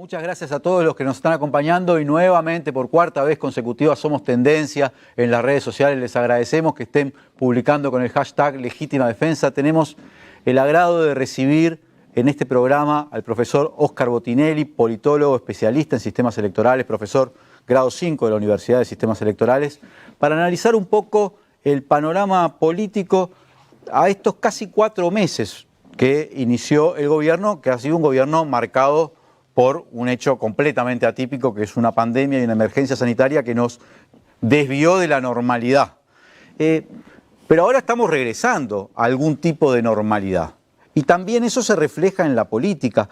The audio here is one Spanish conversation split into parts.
Muchas gracias a todos los que nos están acompañando y nuevamente por cuarta vez consecutiva somos tendencia en las redes sociales. Les agradecemos que estén publicando con el hashtag Legítima Defensa. Tenemos el agrado de recibir en este programa al profesor Óscar Botinelli, politólogo, especialista en sistemas electorales, profesor grado 5 de la Universidad de Sistemas Electorales, para analizar un poco el panorama político a estos casi 4 meses que inició el gobierno, que ha sido un gobierno marcado por un hecho completamente atípico, que es una pandemia y una emergencia sanitaria que nos desvió de la normalidad. Pero ahora estamos regresando a algún tipo de normalidad. Y también eso se refleja en la política.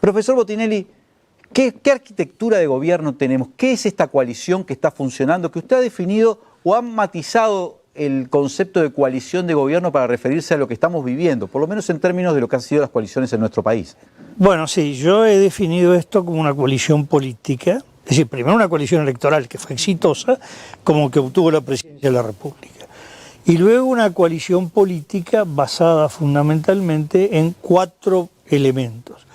Profesor Botinelli, ¿qué arquitectura de gobierno tenemos? ¿Qué es esta coalición que está funcionando, que usted ha definido o ha matizado el concepto de coalición de gobierno para referirse a lo que estamos viviendo, por lo menos en términos de lo que han sido las coaliciones en nuestro país? Bueno, sí, yo he definido esto como una coalición política, es decir, primero una coalición electoral que fue exitosa, como que obtuvo la presidencia de la República, y luego una coalición política basada fundamentalmente en 4 elementos.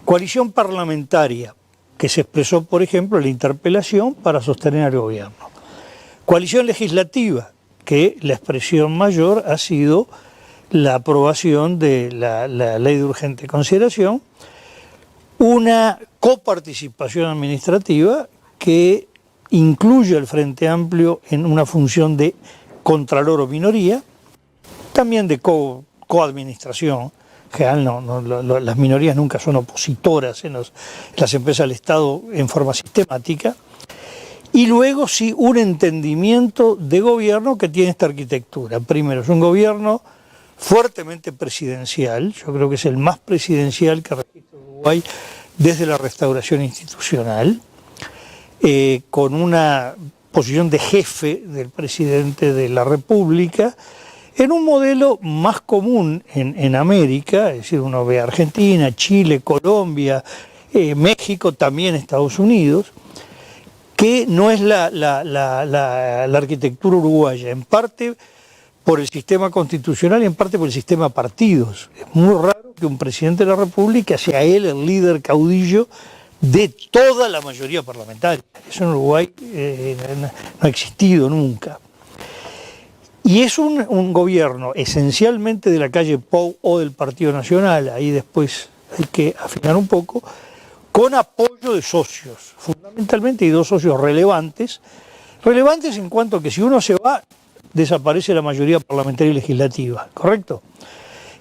Coalición parlamentaria, que se expresó, por ejemplo, en la interpelación para sostener al gobierno. Coalición legislativa, que la expresión mayor ha sido la aprobación de la ley de urgente consideración, una coparticipación administrativa que incluye al Frente Amplio en una función de contralor o minoría, también de coadministración. En general las minorías nunca son opositoras en las empresas del Estado en forma sistemática. Y luego sí un entendimiento de gobierno que tiene esta arquitectura. Primero, es un gobierno fuertemente presidencial, yo creo que es el más presidencial que registra Uruguay desde la restauración institucional, con una posición de jefe del presidente de la República, en un modelo más común en América, es decir, uno ve Argentina, Chile, Colombia, México, también Estados Unidos, que no es la arquitectura uruguaya, en parte por el sistema constitucional y en parte por el sistema partidos. Es muy raro que un presidente de la República sea él el líder caudillo de toda la mayoría parlamentaria. Eso en Uruguay no ha existido nunca. Y es un gobierno esencialmente de la calle Pou o del Partido Nacional, ahí después hay que afinar un poco, con apoyo de socios, fundamentalmente hay 2 socios relevantes en cuanto a que si uno se va, desaparece la mayoría parlamentaria y legislativa, ¿correcto?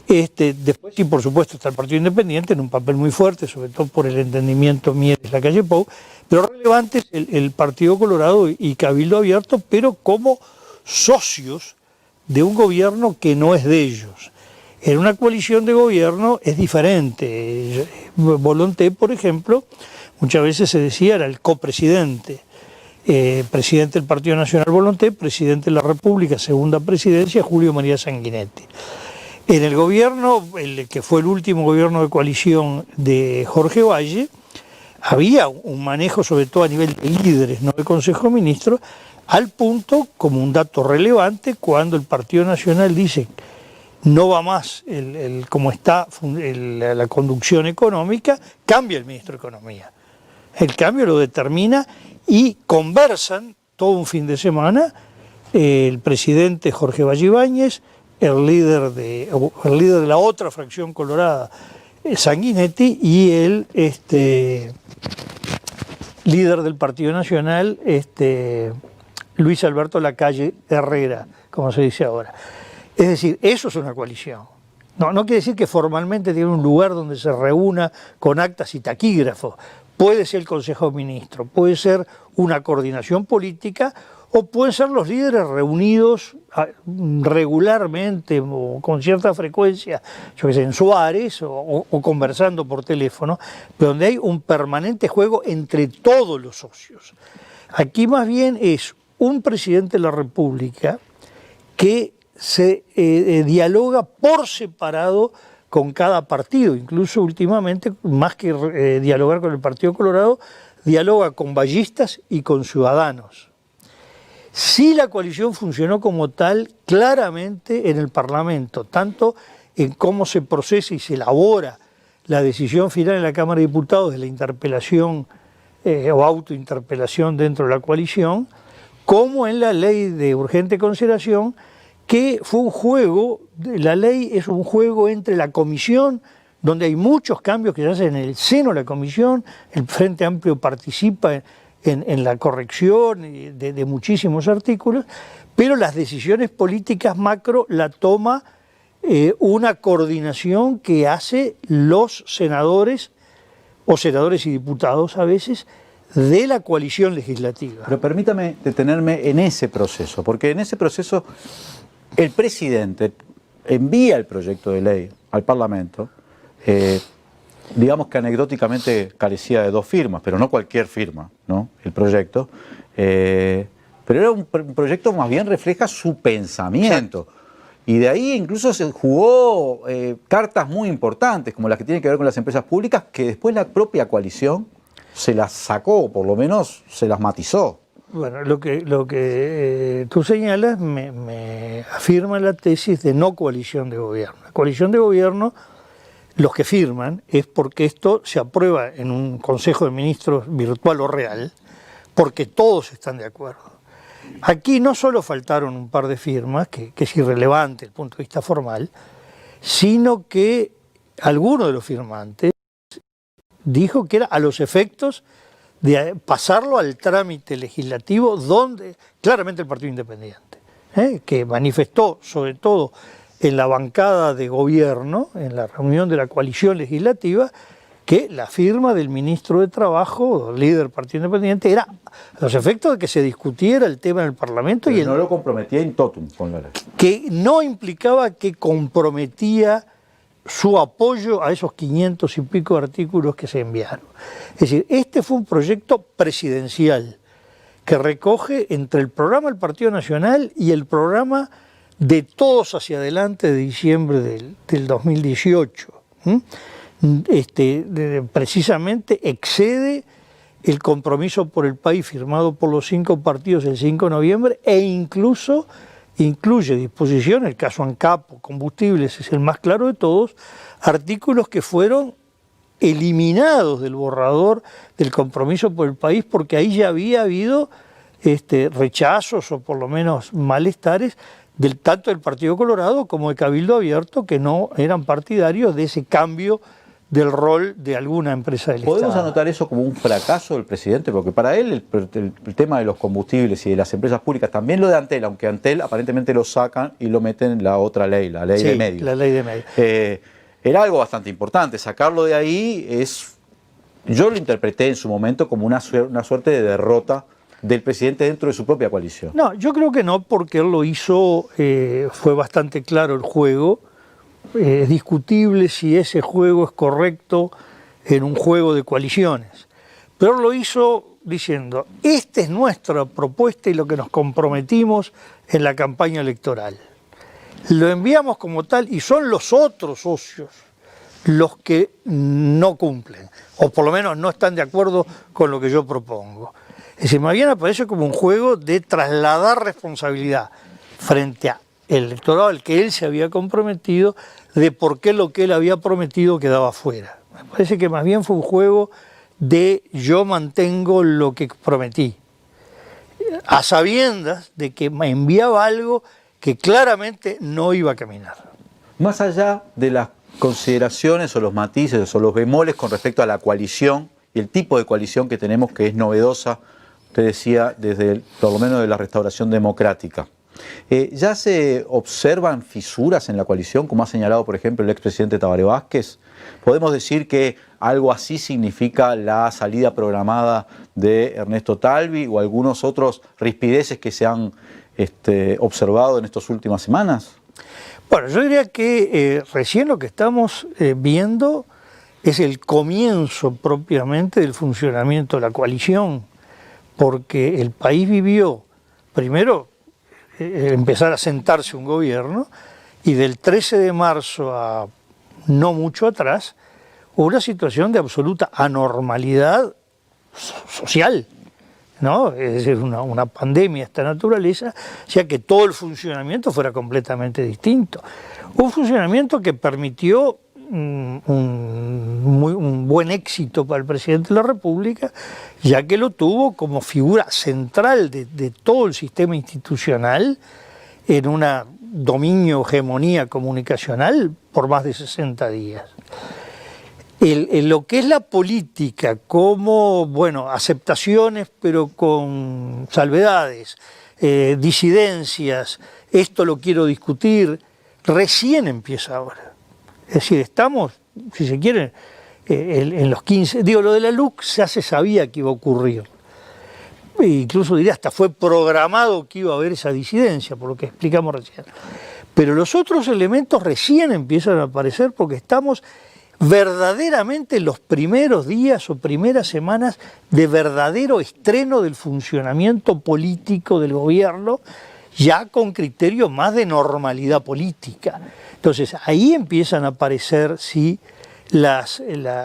Después sí, por supuesto, está el Partido Independiente en un papel muy fuerte, sobre todo por el entendimiento Mieres, la calle Pou, pero relevantes el Partido Colorado y Cabildo Abierto, pero como socios de un gobierno que no es de ellos. En una coalición de gobierno es diferente. Volonté, por ejemplo, muchas veces se decía era el copresidente. Presidente del Partido Nacional Volonté, presidente de la República, segunda presidencia, Julio María Sanguinetti. En el gobierno, el que fue el último gobierno de coalición de Jorge Valle, había un manejo sobre todo a nivel de líderes, no de Consejo de Ministros, al punto, como un dato relevante, cuando el Partido Nacional dice no va más como está la conducción económica, cambia el ministro de Economía. El cambio lo determina y conversan todo un fin de semana el presidente Jorge Valle Ibáñez, el líder de la otra fracción colorada, Sanguinetti, y el líder del Partido Nacional, Luis Alberto Lacalle Herrera, como se dice ahora. Es decir, eso es una coalición. No quiere decir que formalmente tiene un lugar donde se reúna con actas y taquígrafos. Puede ser el Consejo de Ministros, puede ser una coordinación política o pueden ser los líderes reunidos regularmente o con cierta frecuencia, yo qué sé, en Suárez o conversando por teléfono, pero donde hay un permanente juego entre todos los socios. Aquí más bien es un presidente de la República que se dialoga por separado con cada partido, incluso últimamente, más que dialogar con el Partido Colorado, dialoga con vallistas y con ciudadanos. Sí, la coalición funcionó como tal claramente en el Parlamento, tanto en cómo se procesa y se elabora la decisión final en la Cámara de Diputados de la interpelación o autointerpelación dentro de la coalición, como en la ley de urgente consideración, que fue un juego, la ley es un juego entre la comisión, donde hay muchos cambios que se hacen en el seno de la comisión, el Frente Amplio participa en la corrección de muchísimos artículos, pero las decisiones políticas macro la toma una coordinación que hace los senadores o senadores y diputados a veces de la coalición legislativa. Pero permítame detenerme en ese proceso, porque en ese proceso el presidente envía el proyecto de ley al Parlamento, digamos que anecdóticamente carecía de 2 firmas, pero no cualquier firma, ¿no? El proyecto, pero era un proyecto más bien refleja su pensamiento. Y de ahí incluso se jugó cartas muy importantes, como las que tienen que ver con las empresas públicas, que después la propia coalición se las sacó, o por lo menos se las matizó. Bueno, lo que tú señalas me afirma la tesis de no coalición de gobierno. La coalición de gobierno, los que firman, es porque esto se aprueba en un Consejo de Ministros virtual o real, porque todos están de acuerdo. Aquí no solo faltaron un par de firmas, que es irrelevante desde el punto de vista formal, sino que alguno de los firmantes dijo que era a los efectos de pasarlo al trámite legislativo, donde claramente el Partido Independiente, que manifestó sobre todo en la bancada de gobierno, en la reunión de la coalición legislativa, que la firma del ministro de Trabajo, líder del Partido Independiente, era a los efectos de que se discutiera el tema en el Parlamento. Pero y no lo comprometía in totum con la ley. Que no implicaba que comprometía su apoyo a esos 500 y pico artículos que se enviaron. Es decir, este fue un proyecto presidencial que recoge entre el programa del Partido Nacional y el programa de Todos hacia adelante de diciembre del 2018. Precisamente excede el compromiso por el país firmado por los 5 partidos el 5 de noviembre e incluso incluye disposiciones, el caso ANCAP, combustibles es el más claro de todos, artículos que fueron eliminados del borrador del compromiso por el país porque ahí ya había habido rechazos o por lo menos malestares tanto del Partido Colorado como de Cabildo Abierto, que no eran partidarios de ese cambio del rol de alguna empresa del ¿Podemos Estado. anotar eso como un fracaso del presidente? Porque para él el tema de los combustibles y de las empresas públicas, también lo de Antel, aunque Antel aparentemente lo sacan y lo meten en la otra ley, la ley de medios. La ley de medios. Era algo bastante importante. Sacarlo de ahí yo lo interpreté en su momento como una suerte de derrota del presidente dentro de su propia coalición. No, yo creo que no, porque él lo hizo, fue bastante claro el juego. Es discutible si ese juego es correcto en un juego de coaliciones, pero lo hizo diciendo, esta es nuestra propuesta y lo que nos comprometimos en la campaña electoral. Lo enviamos como tal y son los otros socios los que no cumplen, o por lo menos no están de acuerdo con lo que yo propongo. Es decir, más bien aparece como un juego de trasladar responsabilidad frente a el electorado al que él se había comprometido, de por qué lo que él había prometido quedaba fuera. Me parece que más bien fue un juego de yo mantengo lo que prometí, a sabiendas de que me enviaba algo que claramente no iba a caminar. Más allá de las consideraciones o los matices o los bemoles con respecto a la coalición y el tipo de coalición que tenemos, que es novedosa, usted decía, desde por lo menos de la restauración democrática. ¿Ya se observan fisuras en la coalición, como ha señalado, por ejemplo, el expresidente Tabaré Vázquez? ¿Podemos decir que algo así significa la salida programada de Ernesto Talvi o algunos otros rispideces que se han observado en estas últimas semanas? Bueno, yo diría que recién lo que estamos viendo es el comienzo propiamente del funcionamiento de la coalición, porque el país vivió, primero, empezar a sentarse un gobierno, y del 13 de marzo a no mucho atrás, hubo una situación de absoluta anormalidad social, ¿no? Es decir, una pandemia de esta naturaleza, hacía que todo el funcionamiento fuera completamente distinto. Un funcionamiento que permitió un buen éxito para el presidente de la República, ya que lo tuvo como figura central de todo el sistema institucional en una dominio, hegemonía comunicacional por más de 60 días. Lo que es la política como, bueno, aceptaciones pero con salvedades, disidencias, esto lo quiero discutir, recién empieza ahora. Es decir, estamos, si se quiere, en los 15, digo, lo de la LUC ya se sabía que iba a ocurrir. E incluso diría, hasta fue programado que iba a haber esa disidencia, por lo que explicamos recién. Pero los otros elementos recién empiezan a aparecer porque estamos verdaderamente en los primeros días o primeras semanas de verdadero estreno del funcionamiento político del gobierno, ya con criterios más de normalidad política. Entonces ahí empiezan a aparecer, sí,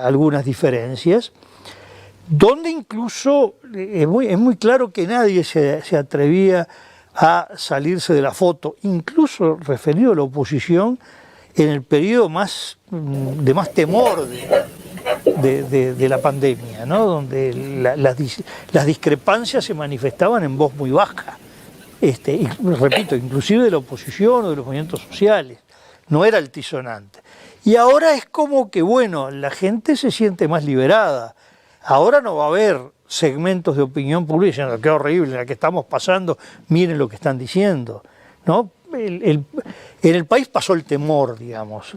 algunas diferencias, donde incluso es muy claro que nadie se atrevía a salirse de la foto, incluso referido a la oposición, en el periodo de más temor de la pandemia, ¿no? Donde las discrepancias se manifestaban en voz muy baja, y repito, inclusive de la oposición o de los movimientos sociales, no era altisonante. Y ahora es como que, bueno, la gente se siente más liberada, ahora no va a haber segmentos de opinión pública diciendo qué horrible la que estamos pasando, miren lo que están diciendo, ¿no? En el país pasó el temor, digamos,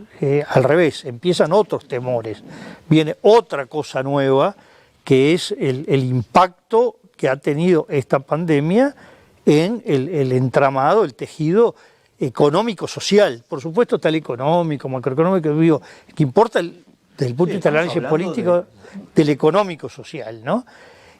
al revés, empiezan otros temores, viene otra cosa nueva que es el impacto que ha tenido esta pandemia en el entramado, el tejido económico-social. Por supuesto está el económico, macroeconómico, digo, que importa desde el punto de vista del análisis político del económico-social, ¿no?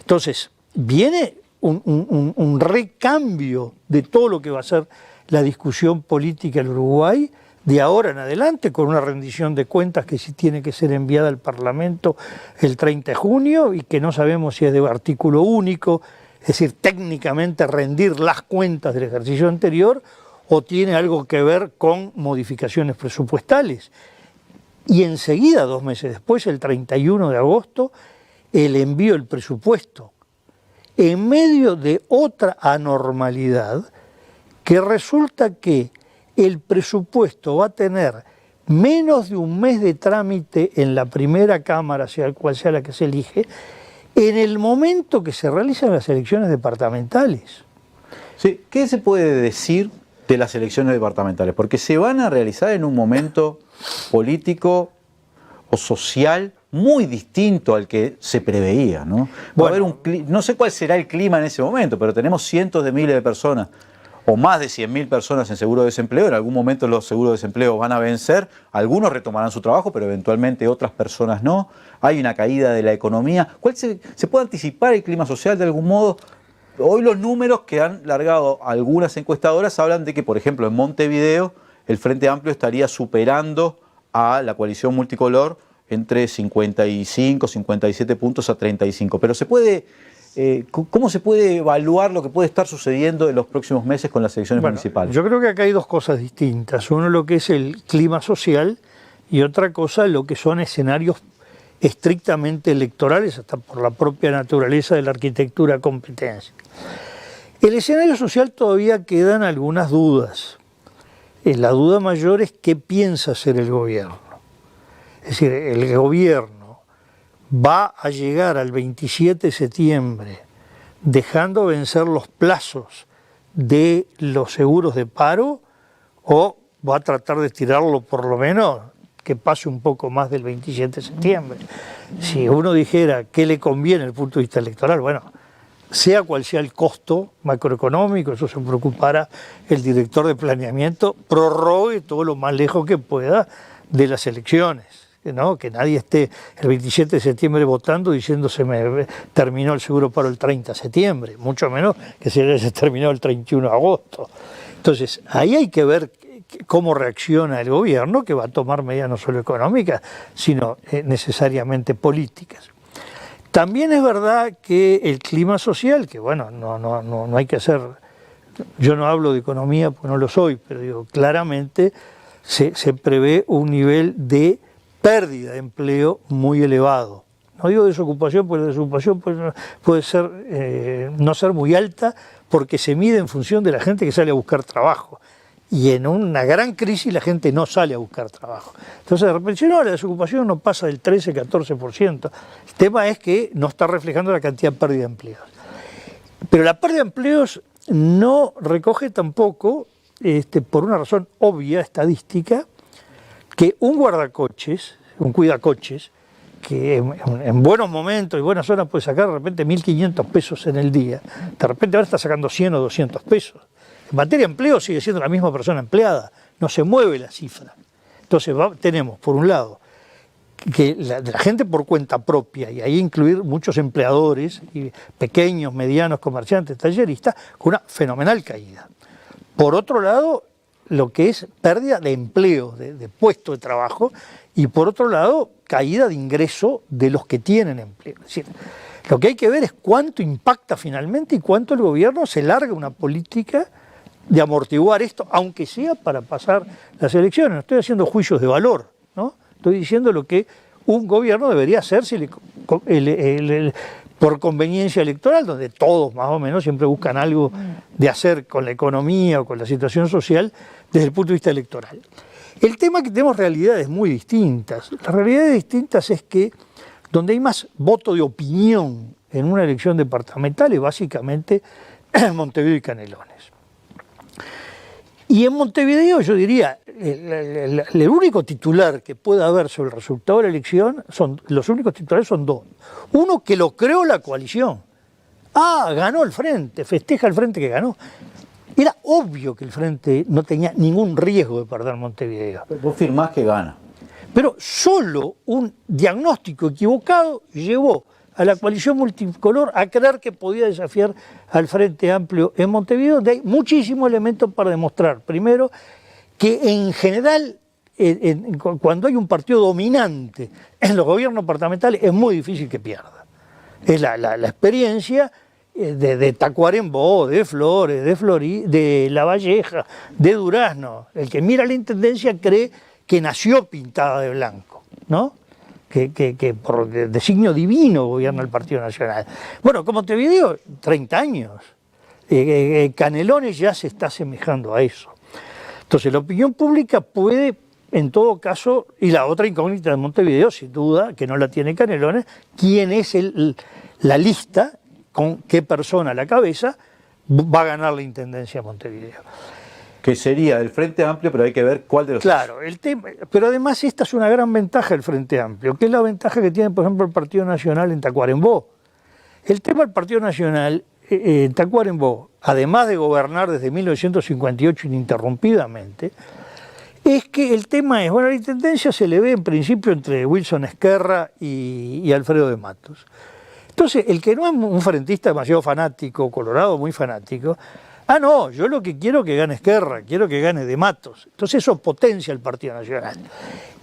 Entonces, viene un recambio de todo lo que va a ser la discusión política en Uruguay de ahora en adelante, con una rendición de cuentas que sí tiene que ser enviada al Parlamento el 30 de junio y que no sabemos si es de artículo único, es decir, técnicamente rendir las cuentas del ejercicio anterior, o tiene algo que ver con modificaciones presupuestales. Y enseguida, 2 meses después, el 31 de agosto, el envío del presupuesto, en medio de otra anormalidad, que resulta que el presupuesto va a tener menos de un mes de trámite en la primera Cámara, sea cual sea la que se elige, en el momento que se realizan las elecciones departamentales. Sí, ¿qué se puede decir de las elecciones departamentales? Porque se van a realizar en un momento político o social muy distinto al que se preveía, ¿no? Va a haber no sé cuál será el clima en ese momento, pero tenemos cientos de miles de personas o más de 100.000 personas en seguro de desempleo. En algún momento los seguros de desempleo van a vencer, algunos retomarán su trabajo, pero eventualmente otras personas no. Hay una caída de la economía. ¿Se puede anticipar el clima social de algún modo? Hoy los números que han largado algunas encuestadoras hablan de que, por ejemplo, en Montevideo el Frente Amplio estaría superando a la coalición multicolor entre 55, 57 puntos a 35. Pero ¿cómo se puede evaluar lo que puede estar sucediendo en los próximos meses con las elecciones municipales? Yo creo que acá hay dos cosas distintas. Uno lo que es el clima social y otra cosa lo que son escenarios estrictamente electorales, hasta por la propia naturaleza de la arquitectura competencia. El escenario social todavía quedan algunas dudas. La duda mayor es qué piensa hacer el gobierno. Es decir, el gobierno va a llegar al 27 de septiembre dejando vencer los plazos de los seguros de paro, o va a tratar de estirarlo por lo menos que pase un poco más del 27 de septiembre. Si uno dijera qué le conviene desde el punto de vista electoral, bueno, sea cual sea el costo macroeconómico, eso se preocupará el director de planeamiento, prorrogue todo lo más lejos que pueda de las elecciones, ¿no? Que nadie esté el 27 de septiembre votando diciendo se me terminó el seguro paro el 30 de septiembre, mucho menos que se haya terminado el 31 de agosto. Entonces, ahí hay que ver cómo reacciona el gobierno, que va a tomar medidas no solo económicas, sino necesariamente políticas. También es verdad que el clima social, que bueno, no hay que hacer, yo no hablo de economía porque no lo soy, pero digo, claramente se prevé un nivel de pérdida de empleo muy elevado. No digo desocupación, porque la desocupación puede ser, no ser muy alta, porque se mide en función de la gente que sale a buscar trabajo. Y en una gran crisis la gente no sale a buscar trabajo. Entonces de repente, no, la desocupación no pasa del 13-14%. El tema es que no está reflejando la cantidad de pérdida de empleos. Pero la pérdida de empleos no recoge tampoco, por una razón obvia, estadística, que un guardacoches, un cuidacoches, que en buenos momentos y buenas horas puede sacar de repente 1.500 pesos en el día, de repente ahora está sacando 100 o 200 pesos. En materia de empleo sigue siendo la misma persona empleada, no se mueve la cifra. Entonces tenemos, por un lado, que la gente por cuenta propia, y ahí incluir muchos empleadores, y pequeños, medianos, comerciantes, talleristas, con una fenomenal caída. Por otro lado, lo que es pérdida de empleo, de puesto de trabajo, y por otro lado, caída de ingreso de los que tienen empleo. Es decir, lo que hay que ver es cuánto impacta finalmente y cuánto el gobierno se larga una política de amortiguar esto, aunque sea para pasar las elecciones. No estoy haciendo juicios de valor, ¿no? Estoy diciendo lo que un gobierno debería hacer por conveniencia electoral, donde todos más o menos siempre buscan algo de hacer con la economía o con la situación social desde el punto de vista electoral. El tema es que tenemos realidades muy distintas. Las realidades distintas es que donde hay más voto de opinión en una elección departamental es básicamente Montevideo y Canelones. Y en Montevideo yo diría, el único titular que pueda haber sobre el resultado de la elección, los únicos titulares son dos. Uno, que lo creó la coalición. Ganó el Frente, festeja el Frente que ganó. Era obvio que el Frente no tenía ningún riesgo de perder Montevideo. Vos firmás que gana. Pero solo un diagnóstico equivocado llevó a la coalición multicolor a creer que podía desafiar al Frente Amplio en Montevideo, donde hay muchísimos elementos para demostrar. Primero, que en general, cuando hay un partido dominante en los gobiernos departamentales, es muy difícil que pierda. Es la experiencia de Tacuarembó, de Flores, de La Valleja, de Durazno. El que mira la intendencia cree que nació pintada de blanco, ¿no? Que por designio divino gobierna el Partido Nacional. Bueno, como Montevideo, 30 años. Canelones ya se está asemejando a eso. Entonces la opinión pública puede, en todo caso, y la otra incógnita de Montevideo, sin duda, que no la tiene Canelones, quién es la lista, con qué persona a la cabeza va a ganar la intendencia de Montevideo. Que sería el Frente Amplio, pero hay que ver cuál de los... Claro, pero además esta es una gran ventaja del Frente Amplio, que es la ventaja que tiene, por ejemplo, el Partido Nacional en Tacuarembó. El tema del Partido Nacional en Tacuarembó, además de gobernar desde 1958 ininterrumpidamente, es que el tema es, bueno, la intendencia se le ve en principio entre Wilson Ezquerra y Alfredo de Matos. Entonces, el que no es un frentista demasiado fanático, colorado muy fanático, no, yo lo que quiero es que gane Ezquerra, quiero que gane de Matos. Entonces eso potencia el Partido Nacional.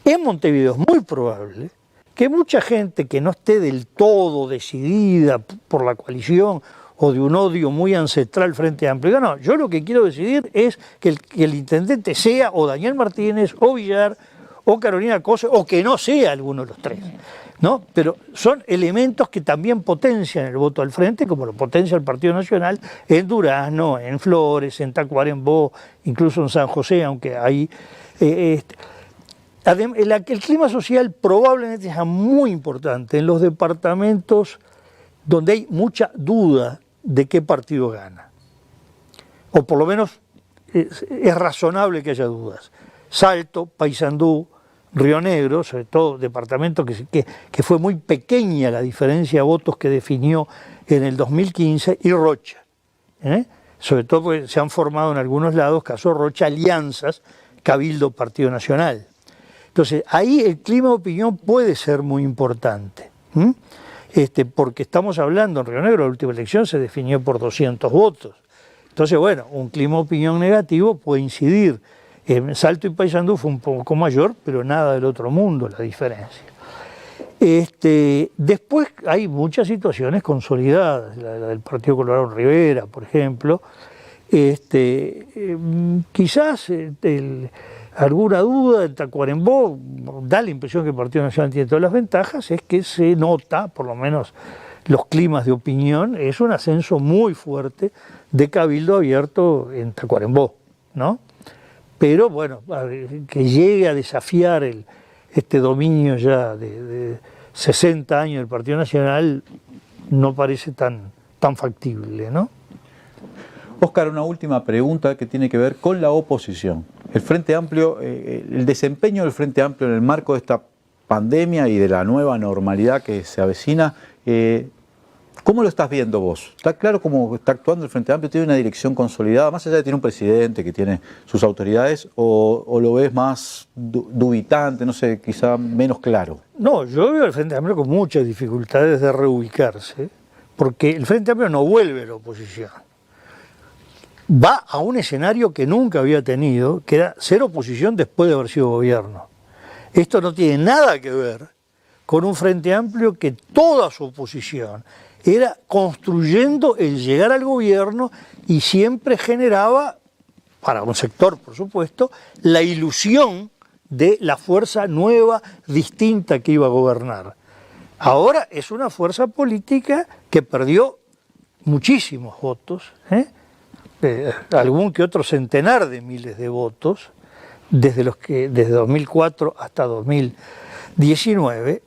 En Montevideo es muy probable que mucha gente que no esté del todo decidida por la coalición o de un odio muy ancestral Frente Amplio, diga, no, yo lo que quiero decidir es que el intendente sea o Daniel Martínez, o Villar, o Carolina Cose, o que no sea alguno de los tres, ¿no? Pero son elementos que también potencian el voto al Frente, como lo potencia el Partido Nacional en Durazno, en Flores, en Tacuarembó, incluso en San José, aunque ahí... el clima social probablemente sea muy importante en los departamentos donde hay mucha duda de qué partido gana. O por lo menos es razonable que haya dudas. Salto, Paysandú, Río Negro, sobre todo departamento que fue muy pequeña la diferencia de votos que definió en el 2015, y Rocha. Sobre todo porque se han formado en algunos lados, caso Rocha, alianzas Cabildo-Partido Nacional. Entonces, ahí el clima de opinión puede ser muy importante, porque estamos hablando, en Río Negro la última elección se definió por 200 votos. Entonces, bueno, un clima de opinión negativo puede incidir. Salto y Paysandú fue un poco mayor, pero nada del otro mundo la diferencia. Después hay muchas situaciones consolidadas, la del Partido Colorado Rivera, por ejemplo. Quizás alguna duda en Tacuarembó, da la impresión que el Partido Nacional tiene todas las ventajas, es que se nota, por lo menos los climas de opinión, es un ascenso muy fuerte de cabildo abierto en Tacuarembó, ¿no? Pero bueno, que llegue a desafiar este dominio ya de 60 años del Partido Nacional no parece tan factible, ¿no? Óscar, una última pregunta que tiene que ver con la oposición. El Frente Amplio, el desempeño del Frente Amplio en el marco de esta pandemia y de la nueva normalidad que se avecina, ¿cómo lo estás viendo vos? ¿Está claro cómo está actuando el Frente Amplio? ¿Tiene una dirección consolidada, más allá de que tiene un presidente que tiene sus autoridades, o lo ves más dubitante, no sé, quizá menos claro? No, yo veo al Frente Amplio con muchas dificultades de reubicarse, porque el Frente Amplio no vuelve a la oposición. Va a un escenario que nunca había tenido, que era ser oposición después de haber sido gobierno. Esto no tiene nada que ver con un Frente Amplio que toda su oposición era construyendo el llegar al gobierno y siempre generaba, para un sector por supuesto, la ilusión de la fuerza nueva, distinta que iba a gobernar. Ahora es una fuerza política que perdió muchísimos votos, algún que otro centenar de miles de votos, desde 2004 hasta 2019,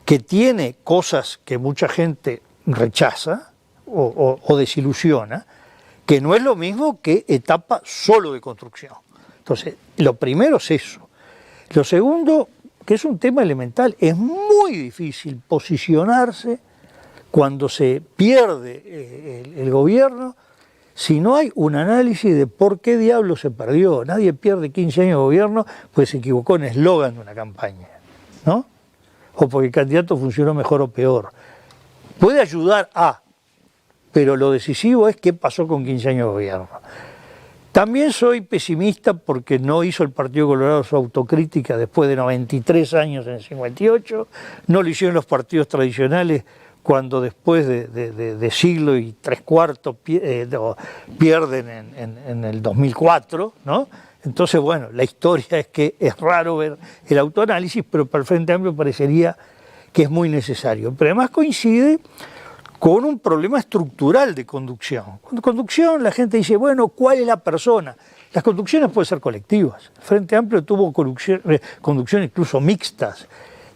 que tiene cosas que mucha gente rechaza o desilusiona, que no es lo mismo que etapa solo de construcción. Entonces, lo primero es eso. Lo segundo, que es un tema elemental, es muy difícil posicionarse cuando se pierde el gobierno si no hay un análisis de por qué diablo se perdió. Nadie pierde 15 años de gobierno pues se equivocó en eslogan de una campaña, ¿no? O porque el candidato funcionó mejor o peor. Puede ayudar pero lo decisivo es qué pasó con 15 años de gobierno. También soy pesimista porque no hizo el Partido Colorado su autocrítica después de 93 años en el 58, no lo hicieron los partidos tradicionales cuando después de siglo y 3/4 pierden en el 2004, ¿no? Entonces, bueno, la historia es que es raro ver el autoanálisis, pero para el Frente Amplio parecería que es muy necesario. Pero además coincide con un problema estructural de conducción. Con conducción la gente dice, bueno, ¿cuál es la persona? Las conducciones pueden ser colectivas. El Frente Amplio tuvo conducciones incluso mixtas.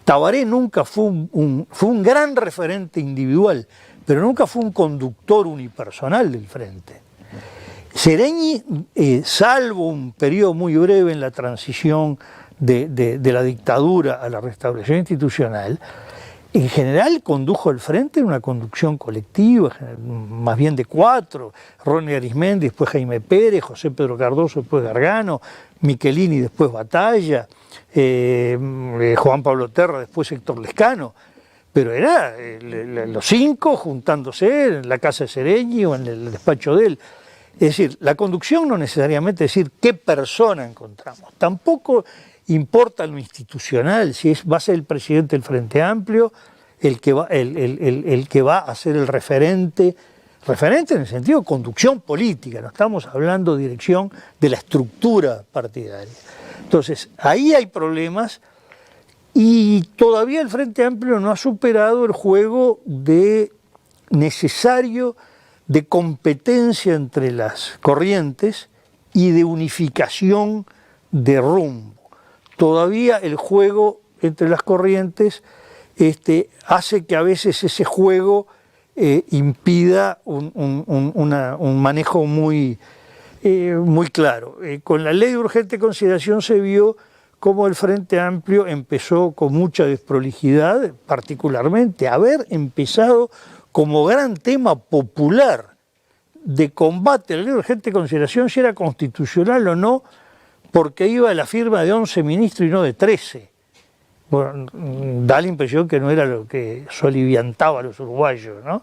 Tabaré nunca fue un gran referente individual, pero nunca fue un conductor unipersonal del Frente. Sereñi, salvo un periodo muy breve en la transición de la dictadura a la restauración institucional, en general condujo el Frente en una conducción colectiva, más bien de 4, Ronnie Arismendi, después Jaime Pérez, José Pedro Cardoso, después Gargano, Michelini, después Batalla, Juan Pablo Terra, después Héctor Lescano, pero era los 5 juntándose en la casa de Sereñi o en el despacho de él. Es decir, la conducción no necesariamente es decir qué persona encontramos, tampoco importa lo institucional, si va a ser el presidente del Frente Amplio, el que va a ser el referente en el sentido de conducción política, no estamos hablando de dirección de la estructura partidaria. Entonces, ahí hay problemas y todavía el Frente Amplio no ha superado el juego necesario de competencia entre las corrientes y de unificación de rumbo. Todavía el juego entre las corrientes hace que a veces ese juego impida un manejo muy claro. Con la ley de urgente consideración se vio cómo el Frente Amplio empezó con mucha desprolijidad, particularmente haber empezado como gran tema popular de combate a la ley de urgente consideración, si era constitucional o no, porque iba a la firma de 11 ministros y no de 13. Bueno, da la impresión que no era lo que soliviantaba a los uruguayos, ¿no?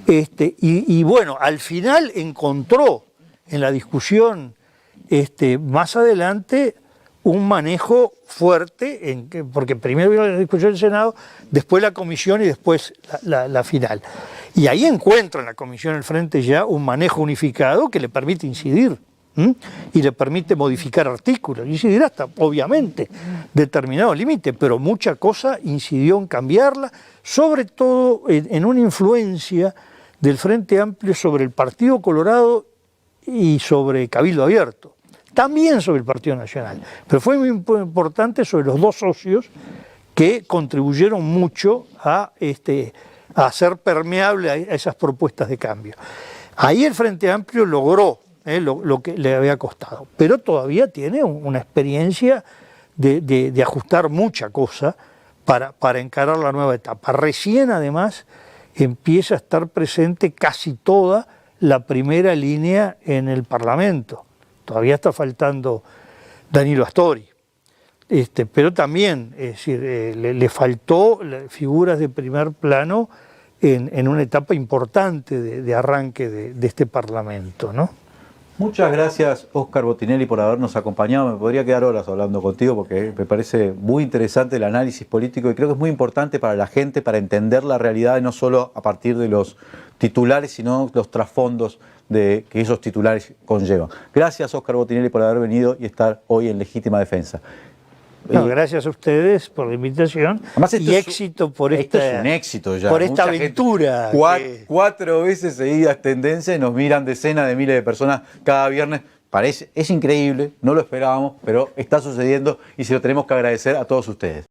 Y bueno, al final encontró en la discusión más adelante un manejo fuerte, porque primero vino la discusión del Senado, después la comisión y después la final. Y ahí encuentra en la comisión el Frente ya un manejo unificado que le permite incidir, y le permite modificar artículos, incidirá hasta, obviamente, determinado límite, pero mucha cosa incidió en cambiarla, sobre todo en una influencia del Frente Amplio sobre el Partido Colorado y sobre Cabildo Abierto, también sobre el Partido Nacional, pero fue muy importante sobre los dos socios que contribuyeron mucho a hacer permeable a esas propuestas de cambio. Ahí el Frente Amplio logró lo que le había costado, pero todavía tiene una experiencia de ajustar mucha cosa para encarar la nueva etapa. Recién además empieza a estar presente casi toda la primera línea en el Parlamento. Todavía está faltando Danilo Astori, pero también, es decir, le faltó figuras de primer plano en una etapa importante de arranque de este Parlamento, ¿no? Muchas gracias, Óscar Botinelli, por habernos acompañado. Me podría quedar horas hablando contigo porque me parece muy interesante el análisis político y creo que es muy importante para la gente, para entender la realidad, y no solo a partir de los titulares, sino los trasfondos que esos titulares conllevan. Gracias, Óscar Botinelli, por haber venido y estar hoy en Legítima Defensa. No, gracias a ustedes por la invitación. Además, y éxito por esto es un éxito ya. Por esta Mucha aventura. Gente, cuatro veces seguidas tendencia y nos miran decenas de miles de personas cada viernes. Es increíble, no lo esperábamos, pero está sucediendo y se lo tenemos que agradecer a todos ustedes.